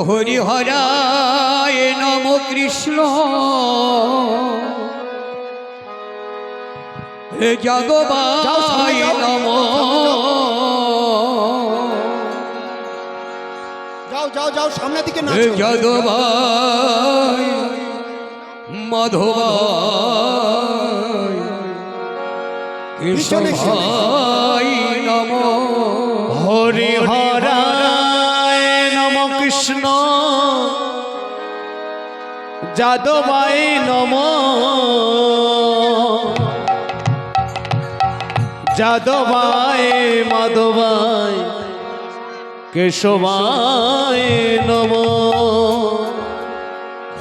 হরি হরায় নম কৃষ্ণ যাদবায় নম। যাও যাও যাও সামনের দিকে নাচো। যাদবায় মাধবায় কেশবায় নম। হরি হরায় নম কৃষ্ণ যাদবায় নম। যাদবায় মাধবায় কেশবায় নম।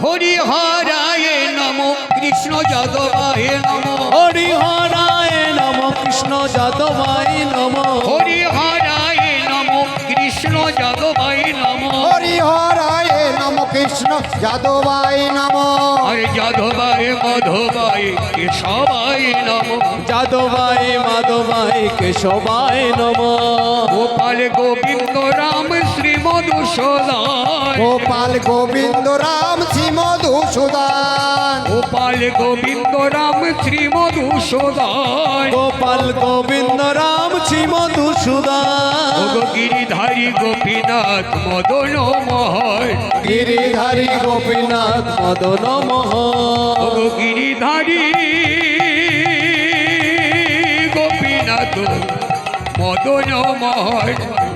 হরি হরায় নম কৃষ্ণ যাদবায় নম। হরি হরায় নম কৃষ্ণ যাদবায় নম। হরি হরায় নম কৃষ্ণ যাদবায় নম। হরি হরায় নম কৃষ্ণ যাদবায় নম। আর যাদবায় মাধবায় কেশবায় নম। যাদবায় মাধবায় কেশবায় নম। গোপাল গোবিন্দ রাম শ্রী মধুসূদন। গোপাল গোবিন্দ রাম শ্রী মধুসূদন। গোপাল গোবিন্দ রাম শ্রী মধুসূদন। গোপাল গোবিন্দ রাম শ্রী মধুসূদন। গিরিধারী গোপীনাথ মদন মোহন। গিরিধারী গোপীনাথ মদন মোহন। গিরিধারী গোপীনাথ মদন মোহন।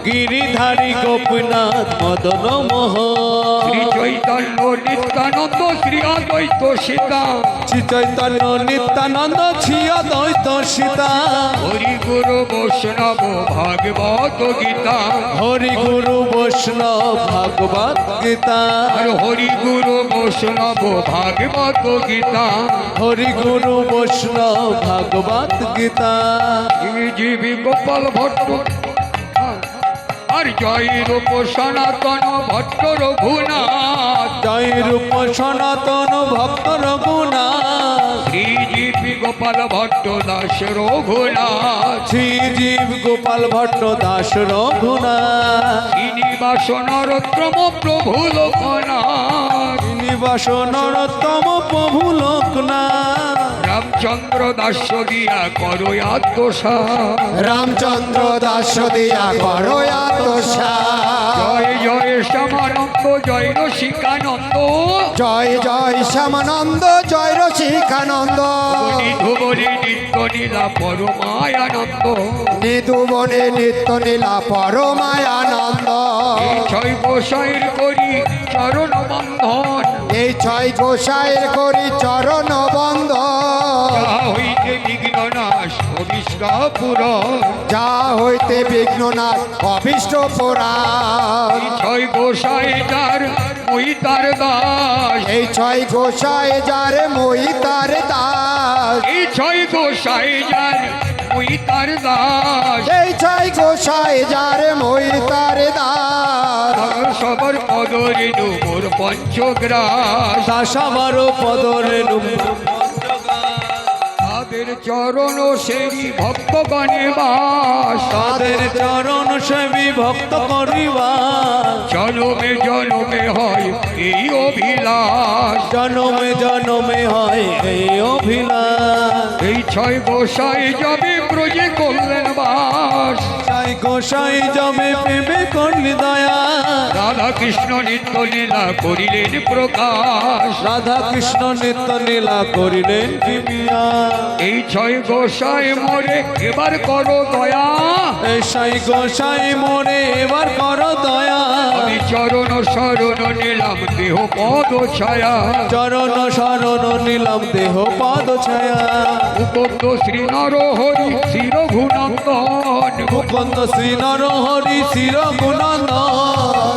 গিরিধারী গোপীনাথ মদন মোহন। শ্রী চৈতন্য নিত্যানন্দ শ্রী অদ্বৈত সীতা। শ্রী চৈতন্য নিত্যানন্দ শ্রী অদ্বৈত সীতা। হরি গুরু বৈষ্ণব ভাগবত গীতা। হরি গুরু বৈষ্ণব ভাগবত গীতা। আর হরি গুরু বৈষ্ণব ভাগবত গীতা। হরি গুরু বৈষ্ণব ভাগবত গীতা। জীবী গোপাল ভট্ট আর জয় রূপ সনাতন ভট্ট রঘুনাথ। জয় রূপ সনাতন ভক্ত রঘুনাথ। শ্রীজীবী গোপাল ভট্ট দাস রঘুনাথ। শ্রীজীব গোপাল ভট্ট দাস রঘুনাথ। শ্রীনিবাস নরোত্তম প্রভু লোকনাথ। শ্রীনিবাস নরোত্তম প্রভু লোকনাথ। রামচন্দ্র দাস দিয়া করো আত্মসাৎ। রামচন্দ্র দাস দিয়া করো আত্মসাৎ। জয় জয় শ্যামানন্দ জয় রসিকানন্দ। জয় জয় শ্যামানন্দ জয় রসিকানন্দ। নিধুবনে নিত্য নীলা পরমায়ানন্দ। নিধুবনে নিত্য নীলা পরমায়ানন্দ। এই ছয় গোসাইর করি চরণ বন্ধন। এই ছয় গোসাইয়ের করি চরণ বন্ধ। যা হইতে বিঘ্ন নাশ অবিষ্ট পুরন। যা হইতে বিঘ্ন নাশ অভিষ্ট পুরাণ। এই ছয় গোসাই যার ওই তার দাস। এই ছয় গোসাই যার মই তার দাস। এই ছয় গোসাই যার ওই তার দাস। এই ছয় গোসাই যার মই তার দাস। সবর পদরেণু মোর পঞ্চগ্রাস। দাস আমার পদরেণু। তাদের চরণ সেবী ভক্তগণে বাস। তাদের চরণ সেবী ভক্ত করিবা। জনমে জনমে হয় এই অভিলাষ। জনমে জনমে হয় এই অভিলাষ। এই ছয় গোসাই যাবে ব্রজে করলেন বাস। তাই গোসাই জমে প্রেমে করলি দয়া। রাধা কৃষ্ণ নিত্য লীলা করিলেন প্রকাশ। রাধা কৃষ্ণ নিত্য লীলা করিলেন জীবিয়া। এই ছয় গোসাই মোরে এবার করো দয়া। এই সাই গোসাই মোরে এবার কর দয়া। আমি চরণ শরণ নিলাম দেহ পদ ছায়া। চরণ শরণ নিলাম দেহ পদ ছায়া। মুকুন্দ শ্রী নর হরি শ্রী রঘুনন্দন। মুকুন্দ শ্রী নর হরি শির গুণন্দন।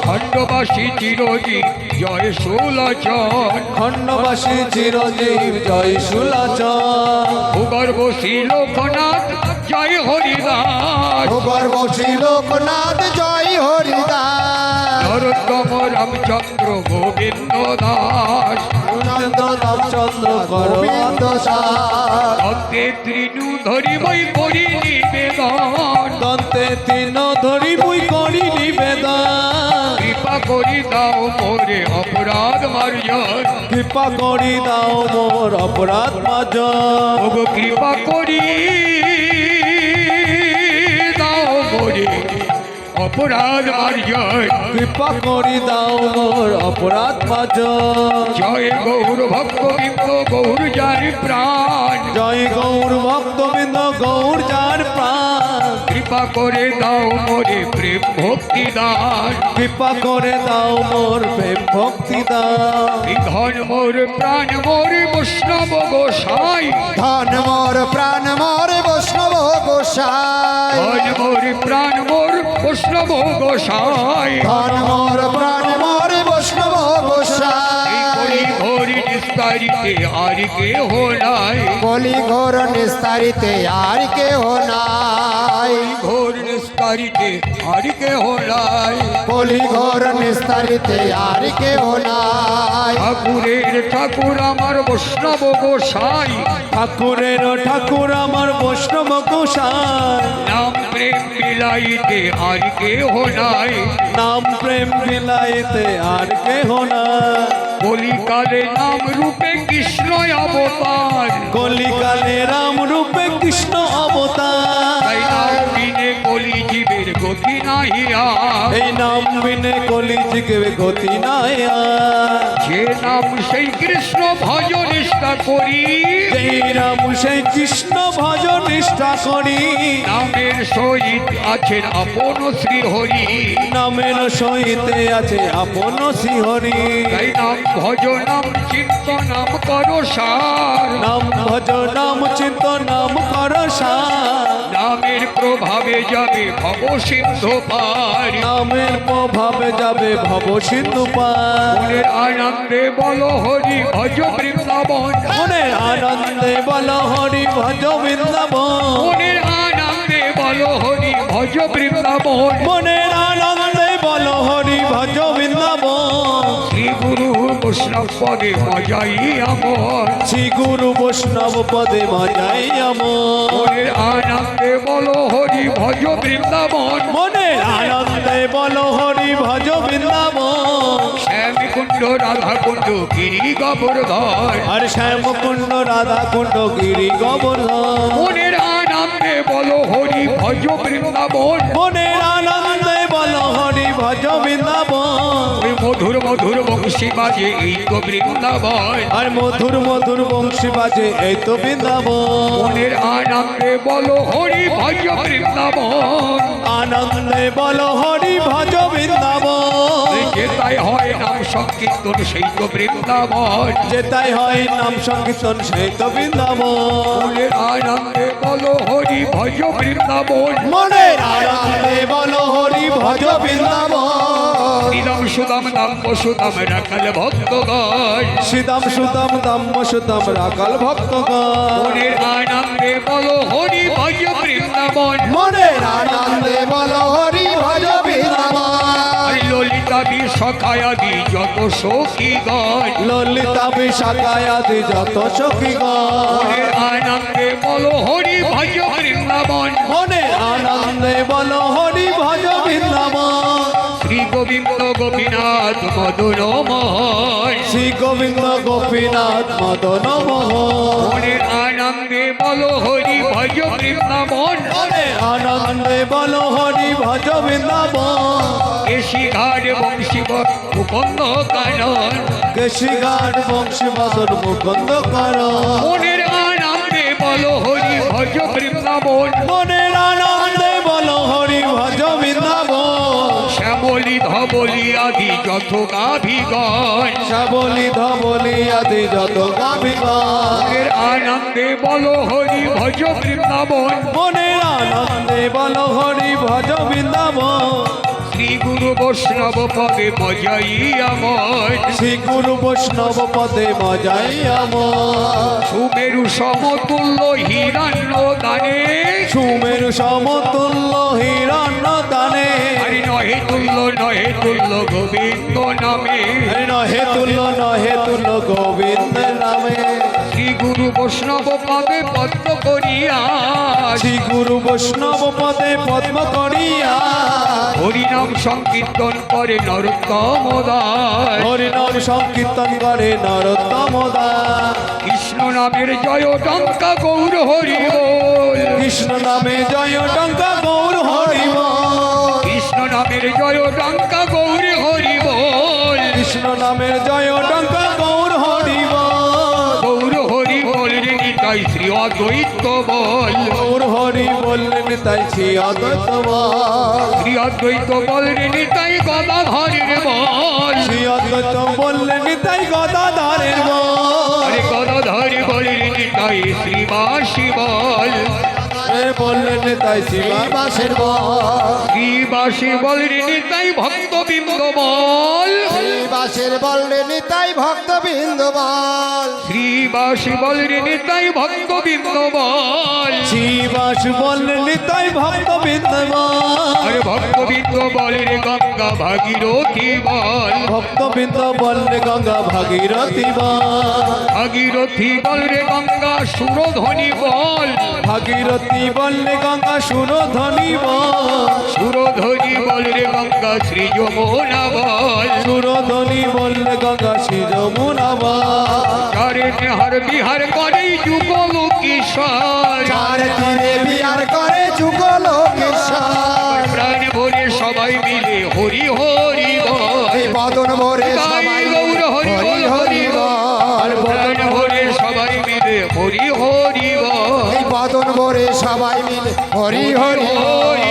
খণ্ডবাসী চিরজীব জয় সুলোচন। খণ্ডবাসী চিরজীব জয় সুলাচন। ভূগর্ভ শ্রী লোকনাথ জয় হরিদাস। ভূগর্ভ শ্রী লোকনাথ জয় হরিদাস। নরোত্তম রামচন্দ্র গোবিন্দ দাস। রামচন্দ্র রামচন্দ্র গোবিন্দ করবিন্দ। দন্তে তৃণু ধরি বই করি নিবেদন। দন্তে তিন ধরি মুই করি নিবেদন। কৃপা করি দাও মোরে অপরাধ মার্জন কৃপা করি দাও মোর অপরাধ মার্জন ওগো কৃপা করি দাও মোরে অপরাধ মার্জন কৃপা করি দাও মোর অপরাধ মার্জন জয় গৌর ভক্তবৃন্দ গৌর যার প্রাণ জয় গৌর ভক্তবৃন্দ গৌর যার প্রাণ কৃপা করে দাও মোরে প্রেম ভক্তি দান কৃপা করে দাও মোর প্রেম ভক্তি দান ধন মোর প্রাণ মোর বৈষ্ণব গোসাই ধন মোর প্রাণ মোর বৈষ্ণব গোসাই ধন মোর প্রাণ মোর বৈষ্ণব গোসাই ধন মোর প্রাণ মোর বৈষ্ণব এই গোসাই কলি ঘোর নিস্তারিতে আর কেহ নাই কলি ঘোর নিস্তারিতে আর কেহ নাই ঘোর নিস্তারিতে আর কেহ নাই কলি ঘোর নিস্তারিতে আর কেহ নাই ঠাকুরের ঠাকুর আমার বৈষ্ণব গোসাই ঠাকুরের ঠাকুর আমার বৈষ্ণব গোসাই নাম প্রেম বিলাইতে আর কেহ নাই নাম প্রেম বিলাইতে আর কেহ না কলিকালে নাম রূপে কৃষ্ণ অবতার কলিকালে রাম রূপে কৃষ্ণ অবতার তাই নাম বিনে কলি জীবের গতি নাহি আর। এই নাম বিনে কলি জিগে গতি নাই আর। যে নাম সেই কৃষ্ণ ভজ নিষ্ঠা করি যেই নাম সেই কৃষ্ণ ভজ নিষ্ঠা করি নামের সহিত আছেন আপন শ্রী হরি নামের সহিতে আছে আপন শ্রীহরি তাই নাম ভজ নাম চিন্ত নাম করো সার নাম ভজ নাম চিন্ত নাম কর সার। নামের প্রভাবে যাবে ভব সিন্ধু পার নামের প্রভাবে যাবে ভব সিন্ধু পার মনের আনন্দে বলো হরি ভজ বৃন্দাবন মনের আনন্দে বল হরি ভজ বৃন্দাবন মনের আনন্দে বলো হরি ভজ বৃন্দাবন মনের আনন্দে বল হরি ভজ বৃন্দাবন শ্রী গুরু বৈষ্ণব পদে মজাই আমর শ্রী গুরু বৈষ্ণব পদে মজাই আমর মনের আনন্দে বলো হরি ভজ বৃন্দাবন মনের আনন্দে বল হরি ভজ বৃন্দাবন শ্যাম কুণ্ড রাধা কুণ্ড গিরি গোবর্ধন আর শ্যামকুণ্ড রাধা কুণ্ড গিরি গোবর্ধন মনের আনন্দে বলো হরি ভজ বৃন্দাবন মনের আনন্দে বল হরি ভজ বৃন্দাবন ওই মধুর মধুর বংশী বাজে এই তো বৃন্দাবন আর মধুর মধুর বংশী বাজে এই তো বৃন্দাবন মনের আনন্দে বলো হরি ভজ বৃন্দাবন আনন্দে বল হরি ভজ বৃন্দাবন যেতাই হয় নাম সংকীর্তন সেই তো বৃন্দাবন যেতাই হয় নাম সংকীর্তন সেই তো বৃন্দাবন মনের আনন্দে বলো হরি ভজ বৃন্দাবন মনের আনন্দে বল হরি ভজ বৃন্দাবন নিদম সুদম দাম সুদম রাখাল ভক্তগণ সীতাম সুতাম দাম্য সুতাম রাখাল ভক্তগণ মনের আনন্দে বলো হরি ভজ বৃন্দাবন মনের আনন্দে বল হরি ভজ বৃন্দাবন ললিতা বিশাখায়াদি যত সখীগণ ললিতা বিশাখায়াদি যত সখীগণ মনের আনন্দে বলো হরি ভজ বৃন্দাবন মনে আনন্দে বল হরি ভজ বৃন্দাবন শ্রী গোবিন্দ গোপীনাথ মদন মোহন শ্রী গোবিন্দ গোপীনাথ মদন মোহন মনের আনন্দে বলো হরি ভজ বৃন্দাবন মনে আনন্দে বল হরি ভজ বৃন্দাবন কেশি ঘাট বংশী মুকন্দ কানন কেশিঘাট বংশী মদন মুকুন্দ কর মনের আনন্দে বলো হরি ভজ বৃন্দাবন মনের আনন্দে বল হরি ভজ বৃন্দাবন শ্যামলি ধবলি আদি যত গাভিগণ শ্যাবলি ধবলি আদি যত গাভিগণ মনের আনন্দে বলো হরি ভজ বৃন্দাবন মনের আনন্দে বল হরি ভজ বৃন্দাবন শ্রী গুরু বৈষ্ণব পদে মজাই আমার শ্রী গুরু বৈষ্ণব পদে মজাই আমার সুমেরু সমতুল্য হিরণ্য দানে সুমেরু সমতুল্য হিরণ্য দানে হরি নহে তুল্য গোবিন্দ নামে নহে তুল্য গোবিন্দ নামে শ্রী গুরু বৈষ্ণব পদে পদ্ম করিয়া শ্রী গুরু বৈষ্ণব পদে পদ্ম করিয়া হরিনাম সংকীর্তন করে নরোত্তম দাস হরিনাম সংকীর্তন করে নরোত্তম দাস কৃষ্ণ নামের জয় টঙ্কা গৌর হরি বল কৃষ্ণ নামে জয় টঙ্কা গৌর হরি বল কৃষ্ণ নামের জয় টঙ্কা গৌর হরি বল কৃষ্ণ নামের জয় টঙ্কা গৌর হরি বল গৌর হরি বল রে নিতাই শ্রী অদ্বৈত বল গৌর হরি বললেন তাই শ্রী অদ্বৈত বল শ্রী অদ্বৈত বল রে নিতাই গদাধরের বল শ্রী অদ্বৈত বললেন তাই গদাধরের বল আরে গদাধর বল রে নিতাই শ্রীবাসী বল বললেন তাই শিবা বাসের বল শ্রীবাসী বল রে নিতাই ভক্তবৃন্দ বল বাসের বল রে নিতাই ভক্তবৃন্দ বল শ্রীবাসী বল রে নিতাই ভক্তবৃন্দ বল শিবাস বললেন তাই ভক্ত বিদ্যমান আরে ভক্তবৃন্দ বল রে গঙ্গা ভাগীরথী বল ভক্তবৃন্দ বললে গঙ্গা ভাগীরথী বল ভাগীরথী বল রে গঙ্গা সুরধ্বনি বল ভাগীরথী বললে গঙ্গা সুরধ্বনি বল সুরধ্বনি বল রে গঙ্গা শ্রী যমুনা বল সুরধ্বনি বললে গঙ্গা শ্রী যমুনা বল চারে নেহার বিহার করে যুগল কিশোর চার তীরে বিহার করে যুগল কিশোর প্রাণ ভরে সবাই মিলে হরি হরি বল এই বদন ভরে তাই সবাই গৌর হরি বল হরি বল প্রাণ ভরে সবাই মিলে হরি হরি বল এই বদন ভরে সবাই মিলে হরি হরি হরি